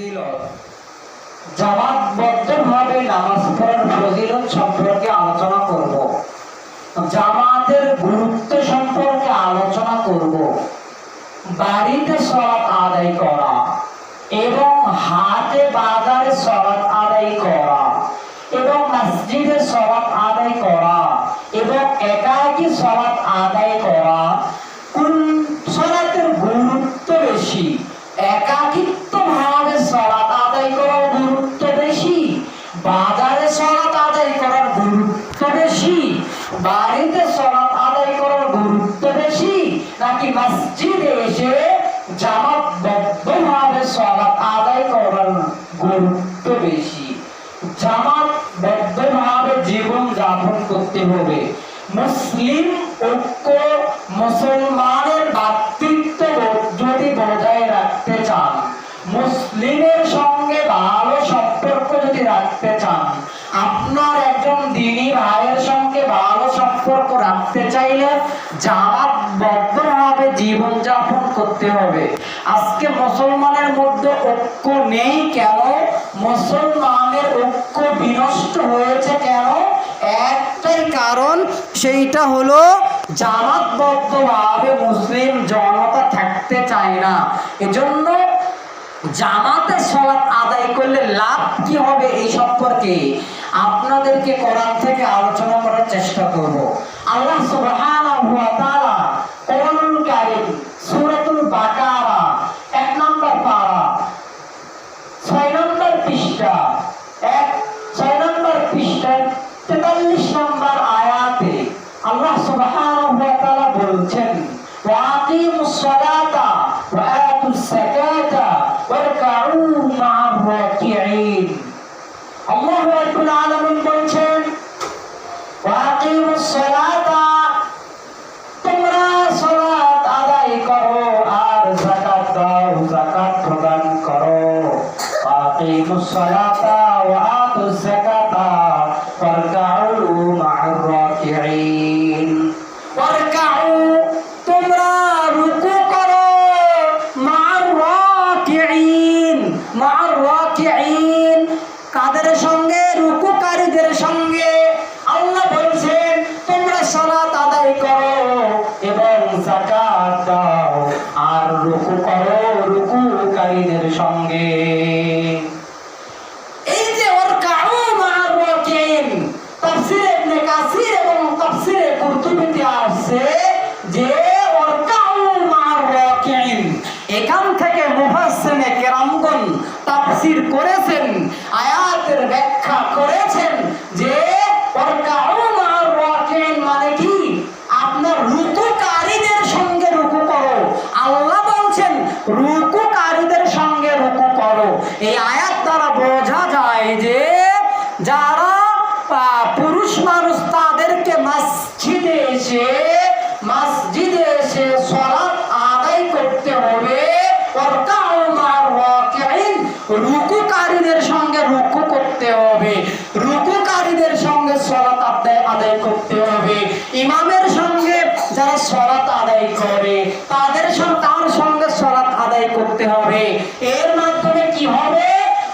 ফজিলত, জামাতবদ্ধভাবে নামাজ পড়ার ফজিলত সম্পর্কে আলোচনা করব। জামাতের গুরুত্ব সম্পর্কে আলোচনা করব। বাড়িতে সালাত আদায় করা এবং হাটে বাজারে সালাত আদায় করা এবং মসজিদে সালাত আদায় করা এবং একাকী সালাত আদায় করা, কোন সালাতের গুরুত্ব বেশি? একাকিত্বভাবে সালাত আদায় করার গুরুত্ব বেশি, বাজারে সালাত আদায় করার গুরুত্ব বেশি, বাড়িতে সালাত আদায় করার গুরুত্ব বেশি, নাকি মসজিদে এসে জামাতবদ্ধভাবে সালাত আদায় করার গুরুত্ব বেশি? জামাতবদ্ধভাবে জীবন যাপন করতে হবে। মুসলিম ঐক্য, মুসলমানের ভ্রাতৃত্ব যদি বজায় রাখতে চান, মুসলিমের সঙ্গে ভালো সম্পর্ক যদি রাখতে চান, আপনার একজন দ্বীনী ভাইয়ের সঙ্গে ভালো সম্পর্ক রাখতে চাইলে জামাতবদ্ধভাবে জীবন যাপন করতে হবে। আজকে মুসলমানের মধ্যে ঐক্য নেই কেন? মুসলমানের ঐক্য বিনষ্ট হয়েছে কেন? একটাই কারণ, সেইটা হলো জামাতবদ্ধভাবে মুসলিম জনতা থাকতে চায় না। এজন্য জামাতে সালাত আদায় করলে লাভ কি হবে এই সম্পর্কে আপনাদেরকে কোরআন থেকে আলোচনা করার চেষ্টা করব। আল্লাহ সুবহানাহু ওয়া তাআলা কোরআনুল কারীম সূরাতুল বাকারা 1 নম্বর পারা 6 নম্বর পৃষ্ঠা 6 নম্বর পৃষ্ঠায় 43 নম্বর আয়াতে আল্লাহ সুবহানাহু ওয়া তাআলা বলছেন, ওয়া আকিমুস সালাতা ওয়া আতুস যাকাতা ওয়ারকাউ মা'আর রাকিঈন। আল্লাহু রাব্বুল আলামিন বলছেন, ওয়া আকিমুস সালাতা, তোমরা সালাত আদায় করো আর যাকাত দাও, যাকাত প্রদান করো। ওয়া আকিমুস সালাতা ওয়া আতুস যাকাতা ওয়ারকাউ মা'আর রাকিঈন। ওয়ারকাউ, তোমরা রুকু করো, মা'আর রাকিঈন, মা'আর রাকিঈন, কাদের সঙ্গে? রুকুকারীদের সঙ্গে। আল্লাহ বলেছেন তোমরা সালাত আদায় করো এবং যাকাত দাও আর রুকু করো রুকুকারীদের সঙ্গে। এই যে ওয়ারকাউ মা'আর রাকিঈন, তাফসীরে ইবনে কাসির এবং তাফসীরে কুরতুবীতে আসছে যে ওয়ারকাউ মা'আর রাকিঈন, এখান থেকে মুফাসসিরে কেরামগণ তাফসীর করেছেন, আয়াতের ব্যাখ্যা করেছেন যে ওয়ারকাউ মা'আর রাকিঈন মানে কি? আপনার রুকুকারীদের সঙ্গে রুকু করো। আল্লাহ বলছেন রুকুকারীদের সঙ্গে রুকু করো। এই আয়াত দ্বারা বোঝা যায় যে যারা পুরুষ মানুষ তাদেরকে মসজিদে এসে সালাত আদায় করতে হবে। ওয়ারকাউ মা'আর রাকিঈন, রুকুকারীদের সঙ্গে রুকু করতে হবে, রুকুকারীদের সঙ্গে সালাত আদায় করতে হবে। ইমামের সঙ্গে যারা সালাত আদায় করে তার সঙ্গে সালাত আদায় করতে হবে। এর মাধ্যমে কি হবে?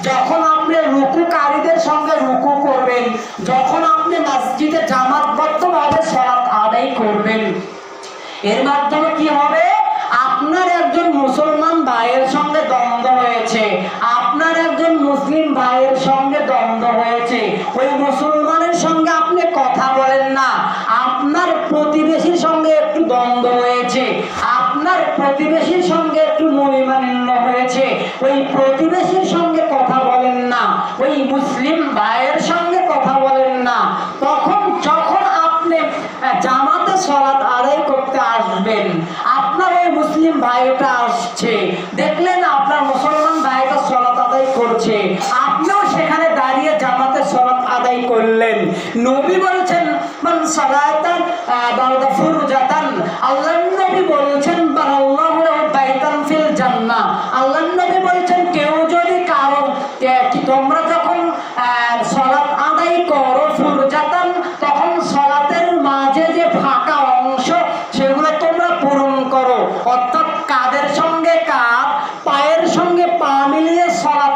যখন আপনি রুকুকারীদের সঙ্গে রুকু করবেন, যখন আপনি মসজিদে জামাতবদ্ধভাবে সালাত আদায় করবেন, এর মাধ্যমে কি হবে? আপনার একজন মুসলমান ভাইয়ের সঙ্গে দ্বন্দ্ব হয়েছে, আপনার একজন মুসলিম ভাইয়ের সঙ্গে দ্বন্দ্ব হয়েছে, ওই মুসলমানের সঙ্গে আপনি কথা বলেন না, আপনার প্রতিবেশীর সঙ্গে একটু দ্বন্দ্ব হয়েছে, আপনার প্রতিবেশীর সঙ্গে একটু মনোমালিন্য হয়েছে, ওই প্রতিবেশীর সঙ্গে কথা বলেন না, ওই মুসলিম ভাইয়ের সঙ্গে কথা বলেন না। তখন যখন আপনি জামাতে সালাত আদায় করতে আসবেন, আপনার ওই মুসলিম ভাইটা আসছে, দেখলেন আপনার মুসলমান ভাইটা সালাত আদায় করছে, আপনিও সেখানে দাঁড়িয়ে জামাতে সালাত আদায় করলেন। নবী বলছেন মান সালাতান বা'দা ফুরজাতান, আল্লাহর নবী বলছেন বানাল্লাহু লাহু বাইতান ফিল জান্নাহ। আল্লাহর নবী বলছেন কেউ যদি কারণ তোমরা যখন সালাত আদায় করো ফুরজাতান, তখন সালাতের মাঝে যে ফাঁকা অংশ সেগুলো তোমরা পূরণ করো, অর্থাৎ কাদের সঙ্গে কাঁধ, পায়ের সঙ্গে পা মিলিয়ে সালাত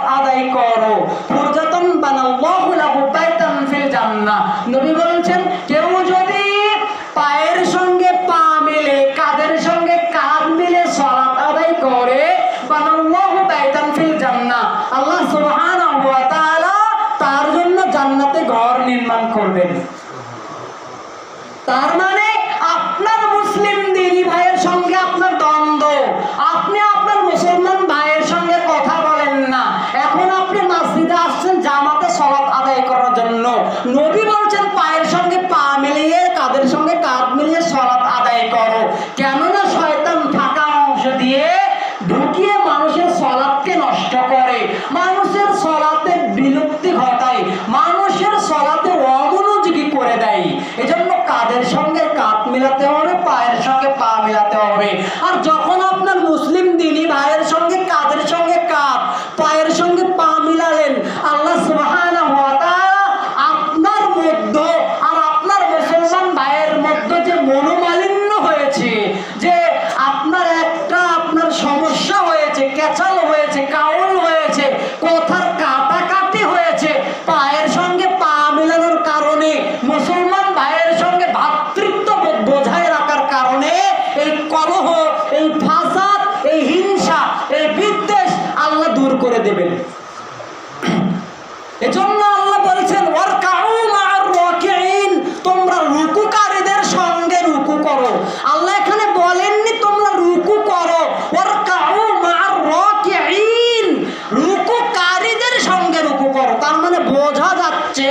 মানুষের সলাতে বিলুপ্তি ঘটায়, মানুষের সলাতে অমনোযোগী করে দেয়। এজন্য কাঁধের সঙ্গে কাঁধ মিলাতে হবে, পায়ের সঙ্গে পা মিলাতে হবে। আর যখন আপনার মুসলিম দিনী ভাইয়ের সঙ্গে কাঁধের সঙ্গে কাঁধ, পায়ের সঙ্গে পা মিলালেন, আল্লাহ সুবহানাহু ওয়া তাআলা আপনার মধ্যে আর আপনার মুসলমান ভাইয়ের মধ্যে যে মনোমালিন্য হয়েছে, যে আপনার সমস্যা হয়েছে, কেচাল হয়েছে, কাউল হয়েছে, কথার কাটাকাটি হয়েছে, পায়ের সঙ্গে পা মিলানোর কারণে, মুসলমান ভাইয়ের সঙ্গে ভ্রাতৃত্ববোধ বজায় রাখার কারণে এই কলহ, এই ফাসাদ, এই হিংসা, এই বিদ্বেষ আল্লাহ দূর করে দেবেন। এজন্য আল্লাহ বলেছেন ওয়ারকাউ মা'আর রাকিঈন, তোমরা রুকুকারীদের সঙ্গে রুকু করো। আল্লাহ এখানে বলেননি তোমরা রুকু করো, ওয়ারকাউ মা'আর রাকিঈন, রুকুকারীদের সঙ্গে রুকু করো। তার মানে বোঝা যাচ্ছে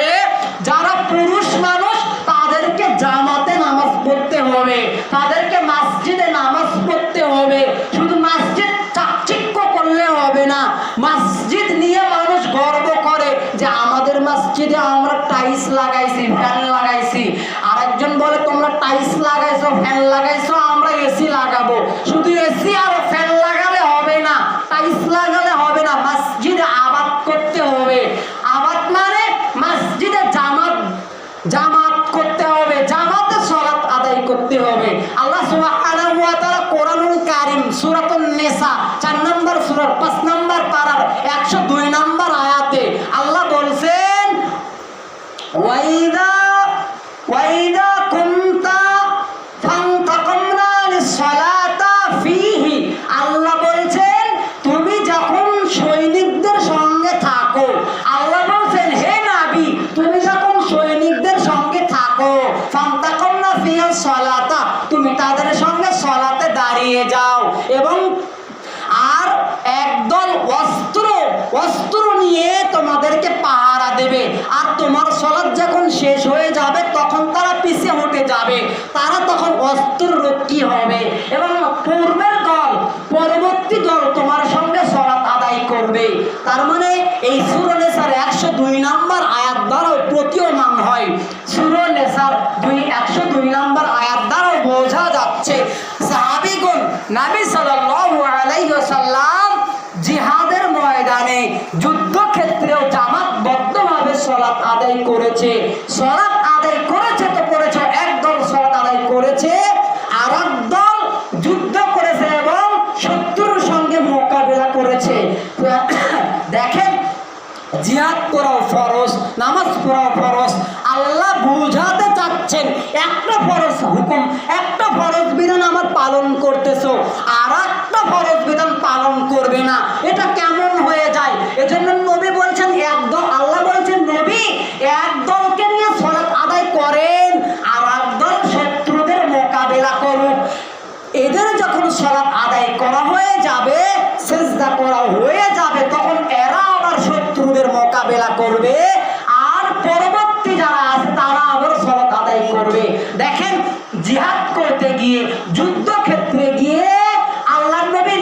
যারা পুরুষ মানুষ তাদেরকে জামাতে নামাজ পড়তে হবে, তাদেরকে মসজিদে নামাজ পড়তে হবে। শুধু মসজিদ চাকচিক্য করলে হবে না, মসজিদ নিয়ে মানুষ গর্ব করে যে আমাদের মসজিদে আমরা টাইলস লাগাইছি, ফ্যান লাগাইছি। আরেকজন বলে তোমরা টাইলস লাগাইছো, ফ্যান লাগাইছো, আমরা এসি লাগাবো। শুধু এসি আর ফ্যান লাগালে হবে না, টাইলস লাগালে হবে না, মসজিদে আবাদ করতে হবে। আবাদ মানে মসজিদে জামাত করতে হবে, জামাতে সালাত আদায় করতে হবে। আল্লাহ সুবহানাহু ওয়া তাআলা কোরআনুল কারীম সূরাতুন নিসা 4 নম্বর সূরার 5 নম্বর পারার 102 নম্বর আয়াতে আল্লাহ বলছেন ওয়াইদা কুনতা ফান্তাকামনা লিসসালাতা ফীহি, আল্লাহ বলছেন তুমি যখন সৈনিকদের সঙ্গে থাকো, আল্লাহ বলছেন হে নবী তুমি যখন সৈনিকদের সঙ্গে থাকো, ফান্তাকামনা ফিহা সালাতা, তুমি তাদের সঙ্গে সালাতে দাঁড়িয়ে যাও। এবং আর একদল অস্ত্র নিয়ে তোমাদেরকে পাহারা দেবে। আর তোমার সালাত যখন শেষ হয়ে যাবে তখন তারা পিছে হটে যাবে, তারা তখন অস্ত্ররক্ষী হবে এবং পূর্বের দল পরবর্তী দল তোমার সঙ্গে সালাত আদায় করবে। তার মানে এই সূরা নিসার 102 নম্বর আয়াত দ্বারা প্রতীয়মান হয়, সূরা নিসার 102 নম্বর আয়াত দ্বারা বোঝা যাচ্ছে সাহাবীগণ নবী সাল্লাল্লাহু আলাইহি ওয়াসাল্লাম জিহাদের ময়দানে যুদ্ধক্ষেত্রেও জামাতবদ্ধভাবে সালাত আদায় করেছে। সালাত আদায় করেছে তো করেছে, একদল সালাত আদায় করেছে, আর একদল যুদ্ধ করেছে এবং শত্রুর সঙ্গে মোকাবেলা করেছে। দেখেন জিহাদ করাও ফরজ, নামাজ পড়াও ফরজ। আল্লাহ বুঝাতে চাচ্ছেন একটা ফরজ হুকুম, একটা ফরজ বিধান আমার পালন করতেছো, আর একটা ফরজ বিধান পালন করবে না, এটা কেমন হয়ে যায়? এজন্য নবী বলছেন একদল, আল্লাহ বলছেন নবী একদলকে নিয়ে সালাত আদায় করেন, আর একদল শত্রুদের মোকাবেলা করুক। এদের যখন সালাত আদায় করা হয়ে যাবে, সিজদা করা হয়ে যাবে, তখন এরা আবার শত্রুদের মোকাবেলা করবে, আর পরবর্তী যারা আছে তারা আবার সালাত আদায় করবে। দেখেন জিহাদ করতে গিয়ে, যুদ্ধক্ষেত্রে গিয়ে আল্লাহর নবী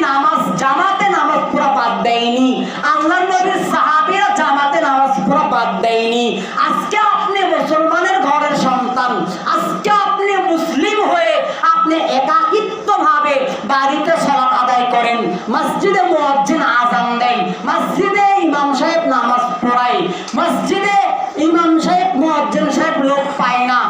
জামাতে নামাজ পড়া বাদ দেয়নি, আল্লাহর নবীর সাহাবীরা জামাতে নামাজ পড়া বাদ দেয়নি। আজকে আপনি মুসলমানের ঘরের সন্তান, আজকে আপনি মুসলিম হয়ে আপনি একাকিত্বভাবে বাড়িতে সালাত আদায় করেন, মসজিদে মুয়াজ্জিন আযান দেয়, মসজিদে ইমাম সাহেব নামাজ পড়ায়, মসজিদে ইমাম সাহেব মুয়াজ্জিন সাহেব লোক পায় না,